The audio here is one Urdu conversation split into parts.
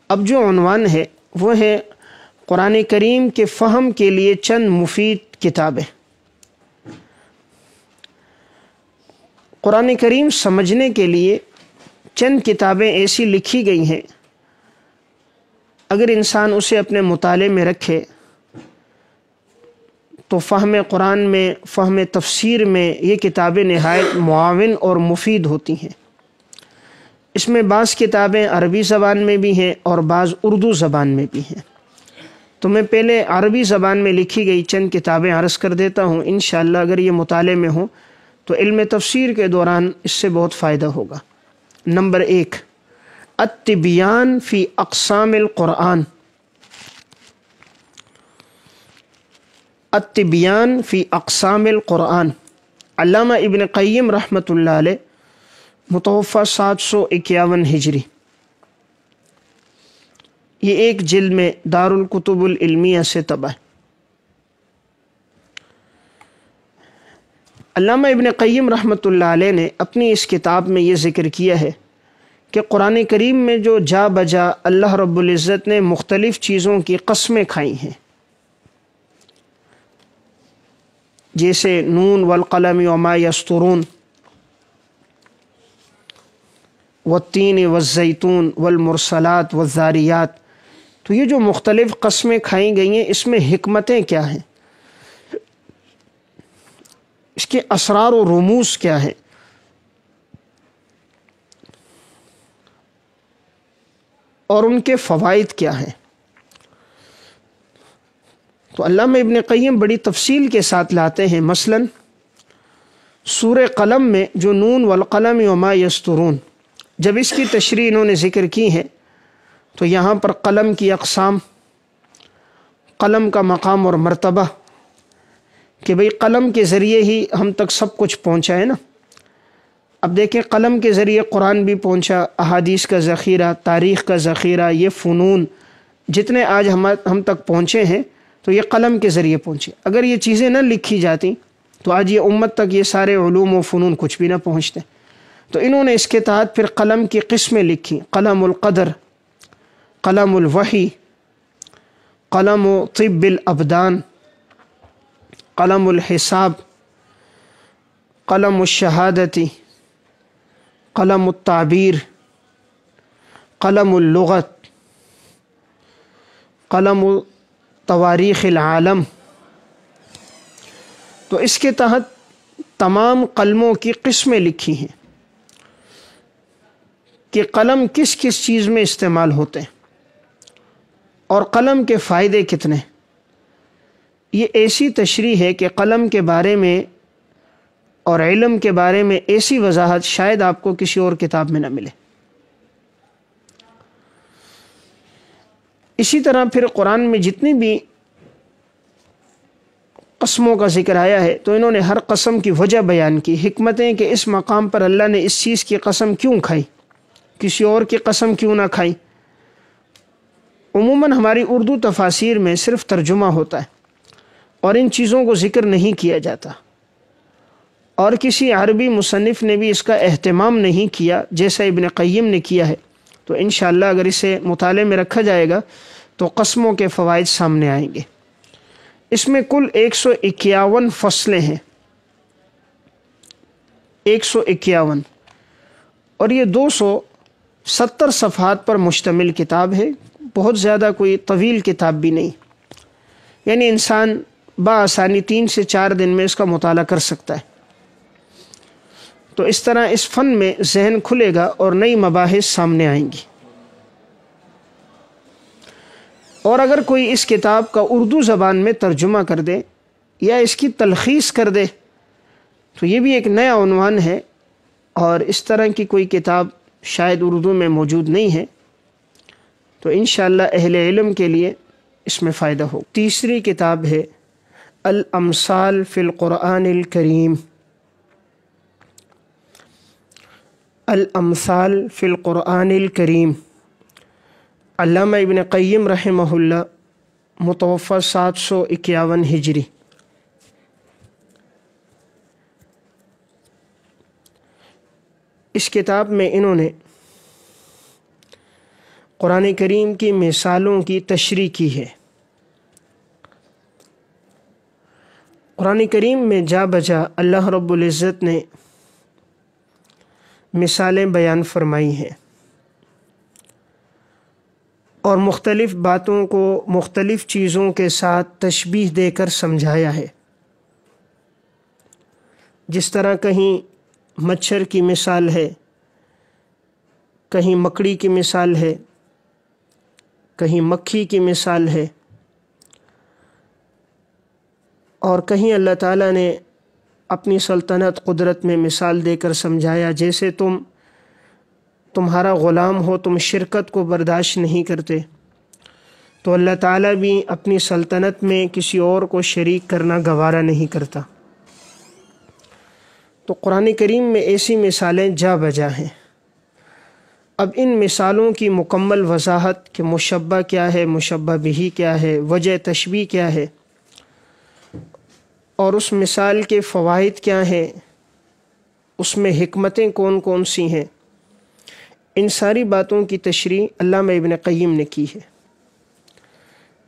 اب جو عنوان ہے وہ ہے قرآن کریم کے فہم کے لیے چند مفید کتابیں۔ قرآن کریم سمجھنے کے لیے چند کتابیں ایسی لکھی گئی ہیں، اگر انسان اسے اپنے مطالعے میں رکھے تو فہم قرآن میں، فہم تفسیر میں یہ کتابیں نہایت معاون اور مفید ہوتی ہیں۔ اس میں بعض کتابیں عربی زبان میں بھی ہیں اور بعض اردو زبان میں بھی ہیں۔ تو میں پہلے عربی زبان میں لکھی گئی چند کتابیں عرض کر دیتا ہوں، انشاءاللہ اگر یہ مطالعے میں ہوں تو علم تفسیر کے دوران اس سے بہت فائدہ ہوگا۔ نمبر 1، التبیان فی اقسام القرآن۔ التبیان فی اقسام القرآن، علامہ ابن قیم رحمۃ اللہ علیہ، متوفہ 751 ہجری۔ یہ ایک جلد میں دارالکتب العلمیہ سے طبع ہے۔ علامہ ابن قیم رحمۃ اللہ علیہ نے اپنی اس کتاب میں یہ ذکر کیا ہے کہ قرآن کریم میں جو جا بجا اللہ رب العزت نے مختلف چیزوں کی قسمیں کھائی ہیں، جیسے نون والقلم وما یسطرون، والتین والزیتون والمرسلات والذاریات، تو یہ جو مختلف قسمیں کھائی گئی ہیں اس میں حکمتیں کیا ہیں، اس کے اسرار و رموز کیا ہیں، اور ان کے فوائد کیا ہیں۔ تو علامہ ابن قیم بڑی تفصیل کے ساتھ لاتے ہیں۔ مثلا سورہ قلم میں جو نون والقلم وما یسطرون، جب اس کی تشریح انہوں نے ذکر کی ہے تو یہاں پر قلم کی اقسام، قلم کا مقام اور مرتبہ، کہ بھئی قلم کے ذریعے ہی ہم تک سب کچھ پہنچا ہے نا۔ اب دیکھیں قلم کے ذریعے قرآن بھی پہنچا، احادیث کا ذخیرہ، تاریخ کا ذخیرہ، یہ فنون جتنے آج ہم تک پہنچے ہیں تو یہ قلم کے ذریعے پہنچے۔ اگر یہ چیزیں نہ لکھی جاتی تو آج یہ امت تک یہ سارے علوم و فنون کچھ بھی نہ پہنچتے۔ تو انہوں نے اس کے تحت پھر قلم کی قسمیں لکھی: قلم القدر، قلم الوحی، قلم طب الابدان، قلم الحساب، قلم الشہادتی، قلم التعبیر، قلم اللغت، قلم تواریخ العالم۔ تو اس کے تحت تمام قلموں کی قسمیں لکھی ہیں کہ قلم کس کس چیز میں استعمال ہوتے ہیں اور قلم کے فائدے کتنے۔ یہ ایسی تشریح ہے کہ قلم کے بارے میں اور علم کے بارے میں ایسی وضاحت شاید آپ کو کسی اور کتاب میں نہ ملے۔ اسی طرح پھر قرآن میں جتنی بھی قسموں کا ذکر آیا ہے تو انہوں نے ہر قسم کی وجہ بیان کی، حکمتیں کہ اس مقام پر اللہ نے اس چیز کی قسم کیوں کھائی، کسی اور کی قسم کیوں نہ کھائی۔ عموماً ہماری اردو تفاسیر میں صرف ترجمہ ہوتا ہے اور ان چیزوں کو ذکر نہیں کیا جاتا، اور کسی عربی مصنف نے بھی اس کا اہتمام نہیں کیا جیسا ابن قیم نے کیا ہے۔ تو انشاءاللہ اگر اسے مطالعے میں رکھا جائے گا تو قسموں کے فوائد سامنے آئیں گے۔ اس میں کل 151 فصلیں ہیں، 151، اور یہ 270 صفحات پر مشتمل کتاب ہے، بہت زیادہ کوئی طویل کتاب بھی نہیں، یعنی انسان بآسانی 3 سے 4 دن میں اس کا مطالعہ کر سکتا ہے۔ تو اس طرح اس فن میں ذہن کھلے گا اور نئی مباحث سامنے آئیں گی۔ اور اگر کوئی اس کتاب کا اردو زبان میں ترجمہ کر دے یا اس کی تلخیص کر دے تو یہ بھی ایک نیا عنوان ہے، اور اس طرح کی کوئی کتاب شاید اردو میں موجود نہیں ہے، تو انشاءاللہ اہل علم کے لیے اس میں فائدہ ہو۔ تیسری کتاب ہے الامثال فی القرآن الکریم۔ الامثال فی القرآن الکریم، علامہ ابن قیم رحمہ اللہ، متوفہ 751 ہجری۔ اس کتاب میں انہوں نے قرآن کریم کی مثالوں کی تشریح کی ہے۔ قرآن کریم میں جا بجا اللہ رب العزت نے مثالیں بیان فرمائی ہیں اور مختلف باتوں کو مختلف چیزوں کے ساتھ تشبیہ دے کر سمجھایا ہے۔ جس طرح کہیں مچھر کی مثال ہے، کہیں مکڑی کی مثال ہے، کہیں مکھی کی مثال ہے، اور کہیں اللہ تعالیٰ نے اپنی سلطنت قدرت میں مثال دے کر سمجھایا، جیسے تمہارا غلام ہو، تم شرکت کو برداشت نہیں کرتے، تو اللہ تعالیٰ بھی اپنی سلطنت میں کسی اور کو شریک کرنا گوارا نہیں کرتا۔ تو قرآن کریم میں ایسی مثالیں جا بجا ہیں۔ اب ان مثالوں کی مکمل وضاحت کہ مشبہ کیا ہے، مشبہ بہ کیا ہے، وجہ تشبیہ کیا ہے، اور اس مثال کے فوائد کیا ہیں، اس میں حکمتیں کون کون سی ہیں، ان ساری باتوں کی تشریح علامہ ابن قیم نے کی ہے۔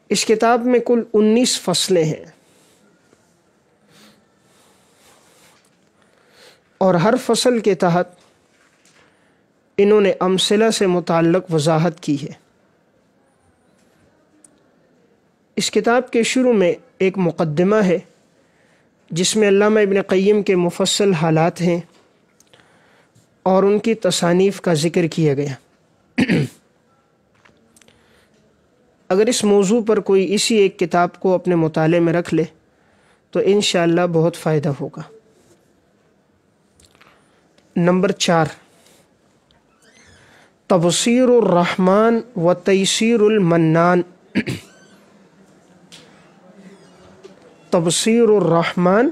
اس کتاب میں کل 19 فصلیں ہیں، اور ہر فصل کے تحت انہوں نے امثلہ سے متعلق وضاحت کی ہے۔ اس کتاب کے شروع میں ایک مقدمہ ہے جس میں علامہ ابن قیم کے مفصل حالات ہیں اور ان کی تصانیف کا ذکر کیا گیا۔ اگر اس موضوع پر کوئی اسی ایک کتاب کو اپنے مطالعے میں رکھ لے تو انشاءاللہ بہت فائدہ ہوگا۔ نمبر 4، تبصیر الرحمن و تیسیر المنان۔ تبصیر الرحمن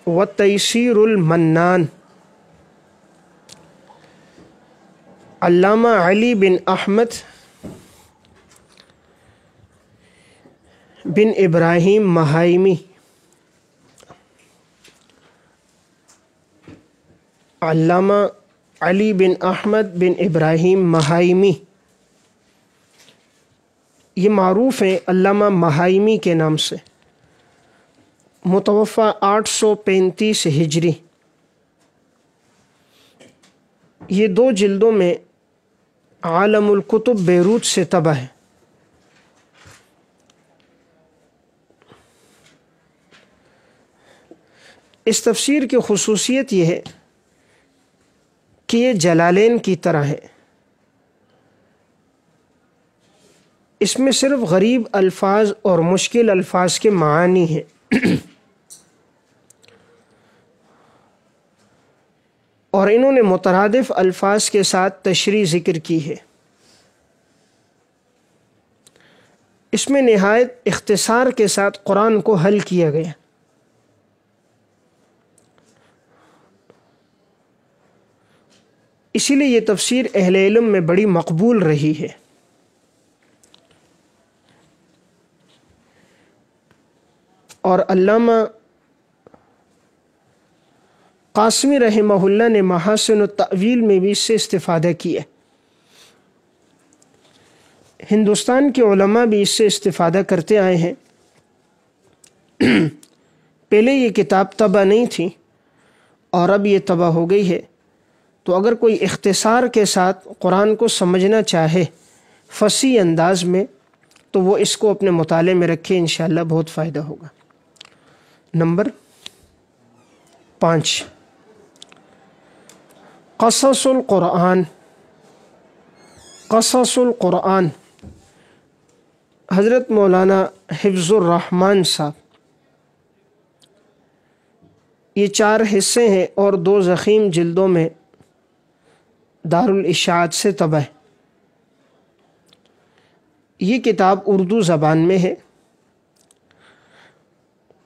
و تیسیر المنان، علامہ علی بن احمد بن ابراہیم مہائمی، علامہ علی بن احمد بن ابراہیم مہائمی، یہ معروف ہیں علامہ مہائمی کے نام سے، متوفی 835 ہجری۔ یہ 2 جلدوں میں عالم الکتب بیروت سے طبع ہے۔ اس تفسیر کی خصوصیت یہ ہے کہ یہ جلالین کی طرح ہے، اس میں صرف غریب الفاظ اور مشکل الفاظ کے معانی ہیں۔ اور انہوں نے مترادف الفاظ کے ساتھ تشریح ذکر کی ہے۔ اس میں نہایت اختصار کے ساتھ قرآن کو حل کیا گیا۔ اسی لیے یہ تفسیر اہل علم میں بڑی مقبول رہی ہے۔ اور علامہ قاسمی رحمہ اللہ نے محاسن التأویل میں بھی اس سے استفادہ کیا۔ ہندوستان کے علماء بھی اس سے استفادہ کرتے آئے ہیں۔ پہلے یہ کتاب طبع نہیں تھی اور اب یہ طبع ہو گئی ہے، تو اگر کوئی اختصار کے ساتھ قرآن کو سمجھنا چاہے فصیح انداز میں تو وہ اس کو اپنے مطالعے میں رکھے، انشاءاللہ بہت فائدہ ہوگا۔ نمبر 5، قصص القرآن۔ قصص القرآن، حضرت مولانا حفظ الرحمن صاحب، یہ 4 حصے ہیں اور 2 ضخیم جلدوں میں دارالاشاعت سے طبع ہے۔ یہ کتاب اردو زبان میں ہے۔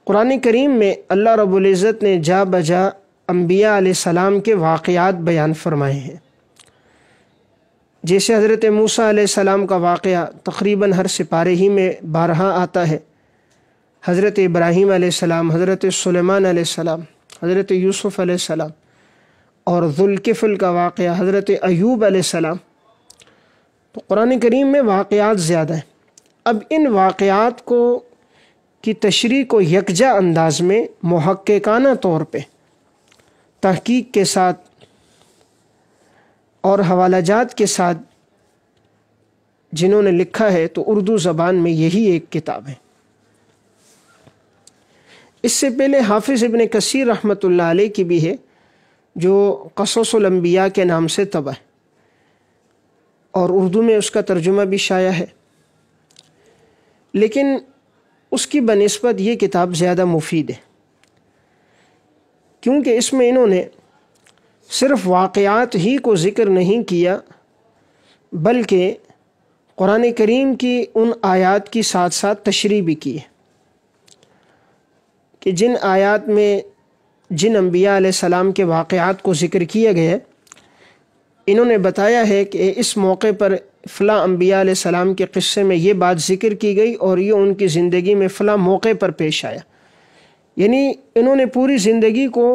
قرآن کریم میں اللہ رب العزت نے جا بجا انبیاء علیہ السلام کے واقعات بیان فرمائے ہیں، جیسے حضرت موسیٰ علیہ السلام کا واقعہ تقریباً ہر سپارے ہی میں بارہا آتا ہے، حضرت ابراہیم علیہ السلام، حضرت سلیمان علیہ السلام، حضرت یوسف علیہ السلام، اور ذوالکفل کا واقعہ حضرت ایوب علیہ السلام۔ تو قرآن کریم میں واقعات زیادہ ہیں۔ اب ان واقعات کی تشریح کو یکجا انداز میں محققانہ طور پہ تحقیق کے ساتھ اور حوالہ جات کے ساتھ جنہوں نے لکھا ہے تو اردو زبان میں یہی ایک کتاب ہے۔ اس سے پہلے حافظ ابن کثیر رحمۃ اللہ علیہ کی بھی ہے جو قصص الانبیاء کے نام سے طبع ہے، اور اردو میں اس کا ترجمہ بھی شائع ہے، لیکن اس کی بنسبت یہ کتاب زیادہ مفید ہے، کیونکہ اس میں انہوں نے صرف واقعات ہی کو ذکر نہیں کیا بلکہ قرآن کریم کی ان آیات کی ساتھ ساتھ تشریح بھی کی ہے کہ جن آیات میں جن انبیاء علیہ السلام کے واقعات کو ذکر کیا گیا ہے، انہوں نے بتایا ہے کہ اس موقع پر فلاں انبیاء علیہ السلام کے قصے میں یہ بات ذکر کی گئی اور یہ ان کی زندگی میں فلاں موقع پر پیش آیا۔ یعنی انہوں نے پوری زندگی کو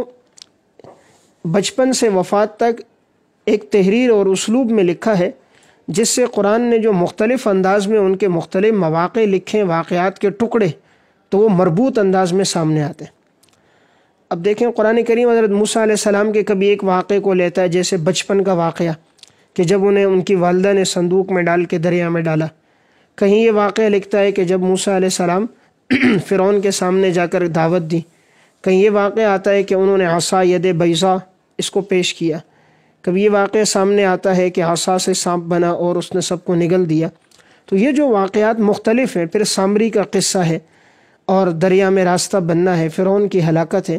بچپن سے وفات تک ایک تحریر اور اسلوب میں لکھا ہے، جس سے قرآن نے جو مختلف انداز میں ان کے مختلف مواقع لکھے، واقعات کے ٹکڑے، تو وہ مربوط انداز میں سامنے آتے ہیں۔ اب دیکھیں قرآن کریم حضرت موسیٰ علیہ السلام کے کبھی ایک واقعے کو لیتا ہے، جیسے بچپن کا واقعہ کہ جب انہیں ان کی والدہ نے صندوق میں ڈال کے دریا میں ڈالا۔ کہیں یہ واقعہ لکھتا ہے کہ جب موسیٰ علیہ السلام فرعون کے سامنے جا کر دعوت دی۔ کہیں یہ واقعہ آتا ہے کہ انہوں نے عصا ید بیضا اس کو پیش کیا۔ کبھی یہ واقعہ سامنے آتا ہے کہ عصا سے سانپ بنا اور اس نے سب کو نگل دیا۔ تو یہ جو واقعات مختلف ہیں، پھر سامری کا قصہ ہے اور دریا میں راستہ بننا ہے، فرعون کی ہلاکت ہے۔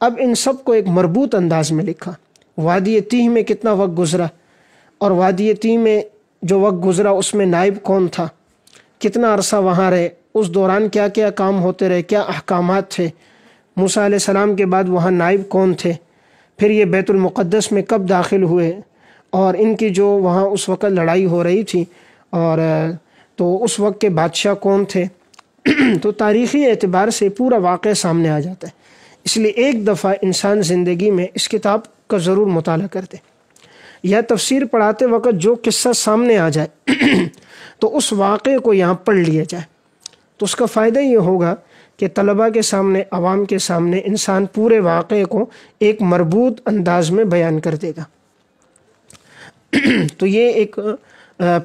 اب ان سب کو ایک مربوط انداز میں لکھا۔ وادی تیہ میں کتنا وقت گزرا، اور وادی تیہ میں جو وقت گزرا اس میں نائب کون تھا، کتنا عرصہ وہاں رہے، اس دوران کیا کیا کام ہوتے رہے، کیا احکامات تھے، موسیٰ علیہ السلام کے بعد وہاں نائب کون تھے، پھر یہ بیت المقدس میں کب داخل ہوئے، اور ان کی جو وہاں اس وقت لڑائی ہو رہی تھی اور تو اس وقت کے بادشاہ کون تھے۔ تو تاریخی اعتبار سے پورا واقعہ سامنے آ جاتا ہے۔ اس لیے ایک دفعہ انسان زندگی میں اس کتاب کا ضرور مطالعہ کرتے، یا تفسیر پڑھاتے وقت جو قصہ سامنے آ جائے تو اس واقعے کو یہاں پڑھ لیا جائے، تو اس کا فائدہ یہ ہوگا کہ طلباء کے سامنے، عوام کے سامنے انسان پورے واقعے کو ایک مربوط انداز میں بیان کر دے گا۔ تو یہ ایک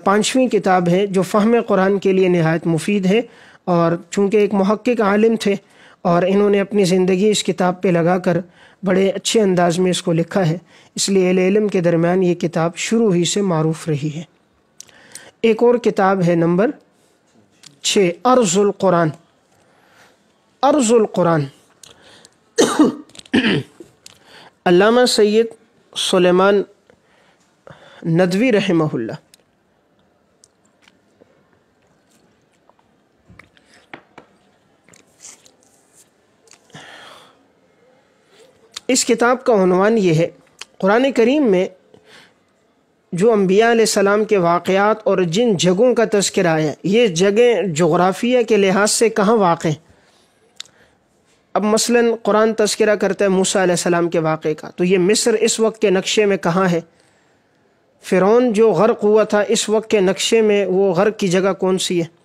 5ویں کتاب ہے جو فہم قرآن کے لیے نہایت مفید ہے، اور چونکہ ایک محقق عالم تھے اور انہوں نے اپنی زندگی اس کتاب پہ لگا کر بڑے اچھے انداز میں اس کو لکھا ہے، اس لیے اہل علم کے درمیان یہ کتاب شروع ہی سے معروف رہی ہے۔ ایک اور کتاب ہے نمبر 6، ارض القرآن۔ ارض القرآن علامہ سید سلیمان ندوی رحمہ اللہ۔ اس کتاب کا عنوان یہ ہے، قرآن کریم میں جو انبیاء علیہ السلام کے واقعات اور جن جگہوں کا تذکرہ ہے، یہ جگہیں جغرافیہ کے لحاظ سے کہاں واقع ہیں۔ اب مثلا قرآن تذکرہ کرتا ہے موسیٰ علیہ السلام کے واقعے کا، تو یہ مصر اس وقت کے نقشے میں کہاں ہے؟ فرعون جو غرق ہوا تھا اس وقت کے نقشے میں وہ غرق کی جگہ کون سی ہے؟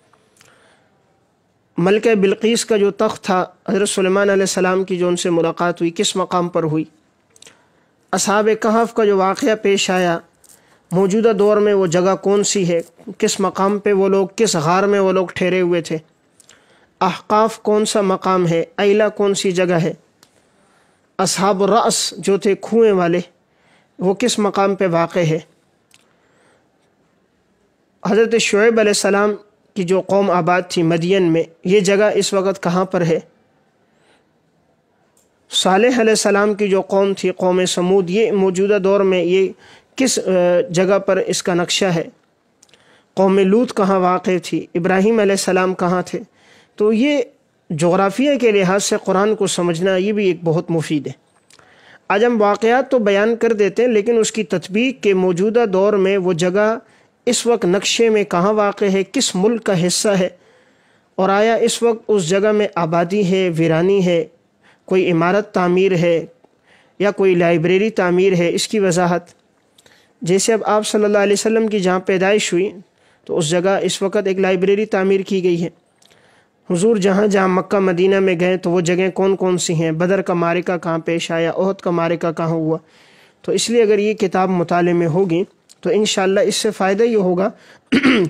ملکہ بلقیس کا جو تخت تھا، حضرت سلیمان علیہ السلام کی جو ان سے ملاقات ہوئی، کس مقام پر ہوئی؟ اصحاب کہف کا جو واقعہ پیش آیا، موجودہ دور میں وہ جگہ کون سی ہے، کس مقام پہ وہ لوگ، کس غار میں وہ لوگ ٹھہرے ہوئے تھے؟ احقاف کون سا مقام ہے؟ ایلا کون سی جگہ ہے؟ اصحاب الرأس جو تھے کنویں والے، وہ کس مقام پہ واقع ہے؟ حضرت شعیب علیہ السلام کی جو قوم آباد تھی مدین میں، یہ جگہ اس وقت کہاں پر ہے؟ صالح علیہ السلام کی جو قوم تھی قوم سمود، یہ موجودہ دور میں یہ کس جگہ پر اس کا نقشہ ہے؟ قوم لوط کہاں واقع تھی؟ ابراہیم علیہ السلام کہاں تھے؟ تو یہ جغرافیہ کے لحاظ سے قرآن کو سمجھنا یہ بھی ایک بہت مفید ہے۔ آج ہم واقعات تو بیان کر دیتے ہیں، لیکن اس کی تطبیق کے موجودہ دور میں وہ جگہ اس وقت نقشے میں کہاں واقع ہے، کس ملک کا حصہ ہے، اور آیا اس وقت اس جگہ میں آبادی ہے، ویرانی ہے، کوئی عمارت تعمیر ہے یا کوئی لائبریری تعمیر ہے، اس کی وضاحت۔ جیسے اب آپ صلی اللہ علیہ وسلم کی جہاں پیدائش ہوئی تو اس جگہ اس وقت ایک لائبریری تعمیر کی گئی ہے۔ حضور جہاں جہاں مکہ مدینہ میں گئے تو وہ جگہیں کون کون سی ہیں، بدر کا معرکہ کہاں پیش آیا، احد کا معرکہ کہاں ہوا، تو اس لیے اگر یہ کتاب مطالعے میں ہوگی تو انشاءاللہ اس سے فائدہ یہ ہوگا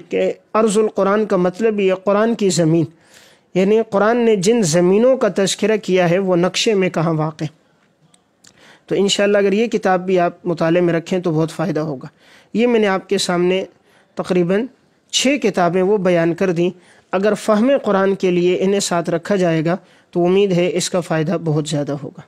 کہ ارض القرآن کا مطلب یہ قرآن کی زمین، یعنی قرآن نے جن زمینوں کا تذکرہ کیا ہے وہ نقشے میں کہاں واقع۔ تو انشاءاللہ اگر یہ کتاب بھی آپ مطالعے میں رکھیں تو بہت فائدہ ہوگا۔ یہ میں نے آپ کے سامنے تقریباً 6 کتابیں وہ بیان کر دیں، اگر فہم قرآن کے لیے انہیں ساتھ رکھا جائے گا تو امید ہے اس کا فائدہ بہت زیادہ ہوگا۔